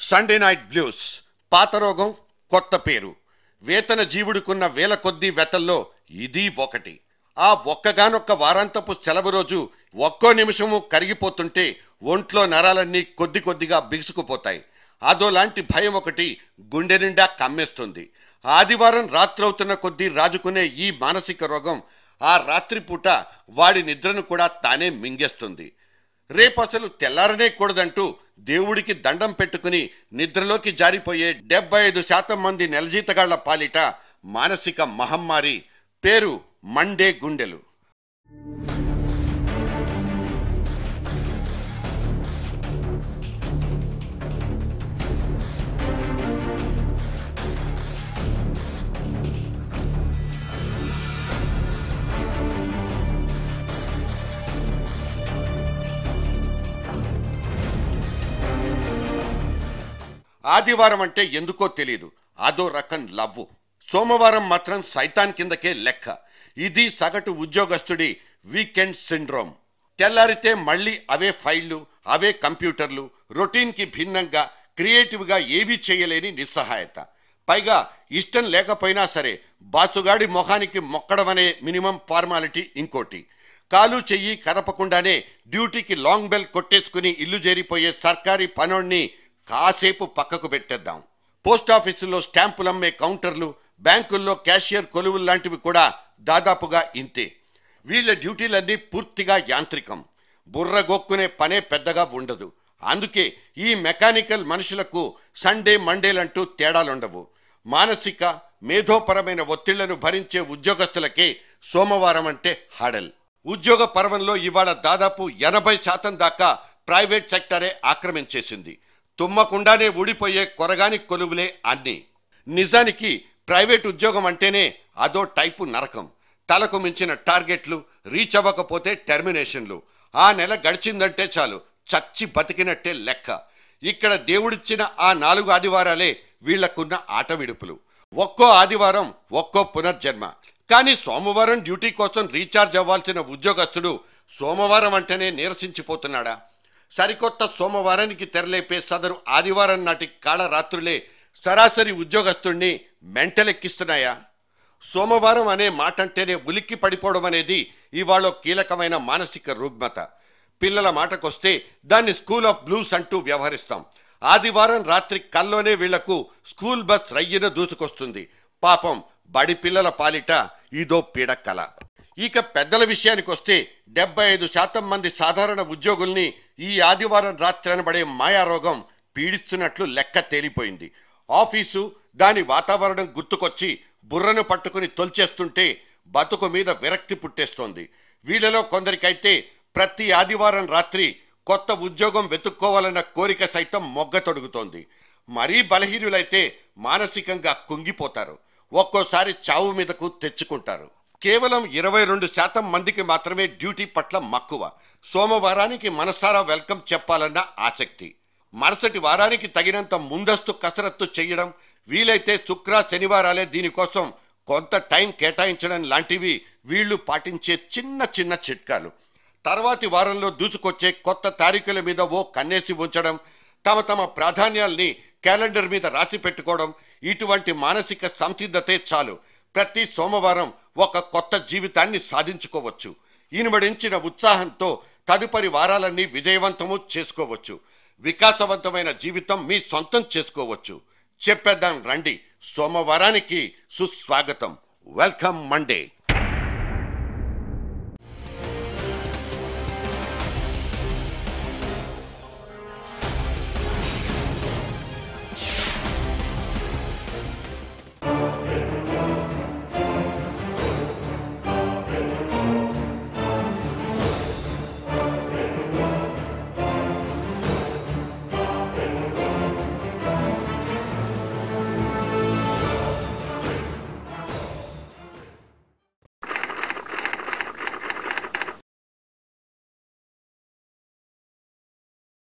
Sunday night blues. పాత రోగం, కొత్త పేరు. వేతన జీవుడికున్న వేల కొద్దీ వెతల్లో ఇది ఒకటి. ఆ ఒక్కగానొక్క వారాంతపు సెలవు రోజు ఒక్కో నిమిషము కరిగిపోతుంటే ఒంట్లో నరాలన్నీ కొద్ది కొద్దిగా బిగుసుకుపోతాయి. అదోలాంటి భయం ఒకటి గుండె నిండా కమ్మేస్తుంది. ఆదివారం రాత్రవుతున్న కొద్దీ రాజుకునే ఈ మానసిక రోగం ఆ రాత్రిపూట వాడి నిద్రను కూడా తానే మింగేస్తుంది. రేపసలు తెల్లారనే కూడదంటూ దేవుడికి దండం పెట్టుకుని నిద్రలోకి జారిపోయే 75% మంది నెలజీతగాళ్ల పాలిట మానసిక మహమ్మారి పేరు మండే గుండెలు. ఆదివారం అంటే ఎందుకో తెలీదు, అదో రకం లవ్వు. సోమవారం మాత్రం సైతాన్ కిందకే లెక్క. ఇది సగటు ఉద్యోగస్తుడి వీకెండ్ సిండ్రోమ్. తెల్లారితే మళ్ళీ అవే ఫైళ్లు, అవే కంప్యూటర్లు, రొటీన్కి భిన్నంగా క్రియేటివ్గా ఏవీ చేయలేని నిస్సహాయత. పైగా ఇష్టం లేకపోయినా సరే బాసుగాడి మొహానికి మొక్కడమనే మినిమం ఫార్మాలిటీ ఇంకోటి. కాలు చెయ్యి కదపకుండానే డ్యూటీకి లాంగ్ బెల్ కొట్టేసుకుని ఇల్లు చేరిపోయే సర్కారీ పనోడిని కాసేపు పక్కకు పెట్టేద్దాం. పోస్టాఫీసుల్లో స్టాంపులమ్మే కౌంటర్లు, బ్యాంకుల్లో క్యాషియర్ కొలువులు లాంటివి కూడా దాదాపుగా ఇంతే. వీళ్ళ డ్యూటీలన్నీ పూర్తిగా యాంత్రికం. బుర్రగొక్కునే పనే పెద్దగా ఉండదు. అందుకే ఈ మెకానికల్ మనుషులకు సండే మండేలంటూ తేడాలుండవు. మానసిక మేధోపరమైన ఒత్తిళ్లను భరించే ఉద్యోగస్తులకే సోమవారం అంటే హడల్. ఉద్యోగ పర్వంలో ఇవాళ దాదాపు 80% దాకా ప్రైవేట్ సెక్టరే ఆక్రమించేసింది. తుమ్మకుండానే ఊడిపోయే కొరగాని కొలువులే అన్ని. నిజానికి ప్రైవేట్ ఉద్యోగం అంటేనే అదో టైపు నరకం. తలకు మించిన టార్గెట్లు, రీచ్ అవ్వకపోతే టెర్మినేషన్లు. ఆ నెల గడిచిందంటే చాలు చచ్చి బతికినట్టే లెక్క. ఇక్కడ దేవుడిచ్చిన ఆ 4 ఆదివారాలే వీళ్లకున్న ఆట విడుపులు. ఒక్కో ఆదివారం ఒక్కో పునర్జన్మ. కానీ సోమవారం డ్యూటీ కోసం రీఛార్జ్ అవ్వాల్సిన ఉద్యోగస్తుడు సోమవారం అంటేనే నీరసించిపోతున్నాడా? సరికొత్త సోమవారానికి తెరలేపే సదరు ఆదివారం నాటి కాళరాత్రులే సరాసరి ఉద్యోగస్తుడిని మెంటలెక్కిస్తున్నాయా? సోమవారం అనే మాటంటేనే ఉలిక్కి పడిపోవడం అనేది ఇవాళ కీలకమైన మానసిక రుగ్మత. పిల్లల మాటకొస్తే దాన్ని స్కూల్ ఆఫ్ బ్లూస్ అంటూ వ్యవహరిస్తాం. ఆదివారం రాత్రి కల్లోనే వీళ్లకు స్కూల్ బస్ రయ్యన దూసుకొస్తుంది. పాపం బడి పిల్లల పాలిట ఇదో పీడకల. ఇక పెద్దల విషయానికి వస్తే 75% మంది సాధారణ ఉద్యోగుల్ని ఈ ఆదివారం రాత్రి అనబడే మాయారోగం పీడిస్తున్నట్లు లెక్క తేలిపోయింది. ఆఫీసు, దాని వాతావరణం గుర్తుకొచ్చి బుర్రను పట్టుకుని తొల్చేస్తుంటే బతుకు మీద విరక్తి పుట్టేస్తోంది. వీళ్ళలో కొందరికైతే ప్రతి ఆదివారం రాత్రి కొత్త ఉద్యోగం వెతుక్కోవాలన్న కోరిక సైతం మొగ్గ తొడుగుతోంది. మరీ బలహీనులైతే మానసికంగా కుంగిపోతారు. ఒక్కోసారి చావు మీదకు తెచ్చుకుంటారు. కేవలం 22% మందికి మాత్రమే డ్యూటీ పట్ల మక్కువ. సోమవారానికి మనసారా వెల్కమ్ చెప్పాలన్న ఆసక్తి. మరుసటి వారానికి తగినంత ముందస్తు కసరత్తు చేయడం, వీలైతే శుక్ర శనివారాలే దీనికోసం కొంత టైం కేటాయించడం లాంటివి వీళ్లు పాటించే చిన్న చిన్న చిట్కాలు. తర్వాతి వారంలో దూసుకొచ్చే కొత్త తారీఖుల మీద ఓ కన్నేసి ఉంచడం, తమ తమ ప్రాధాన్యాల్ని క్యాలెండర్ మీద రాసి పెట్టుకోవడం, ఇటువంటి మానసిక సంసిద్ధతే చాలు ప్రతి సోమవారం ఒక కొత్త జీవితాన్ని సాధించుకోవచ్చు. ఈనుమడించిన ఉత్సాహంతో తదుపరి వారాలన్నీ విజయవంతము చేసుకోవచ్చు. వికాసవంతమైన జీవితం మీ సొంతం చేసుకోవచ్చు. చెప్పేద్దాం రండి, సోమవారానికి సుస్వాగతం. Welcome Monday.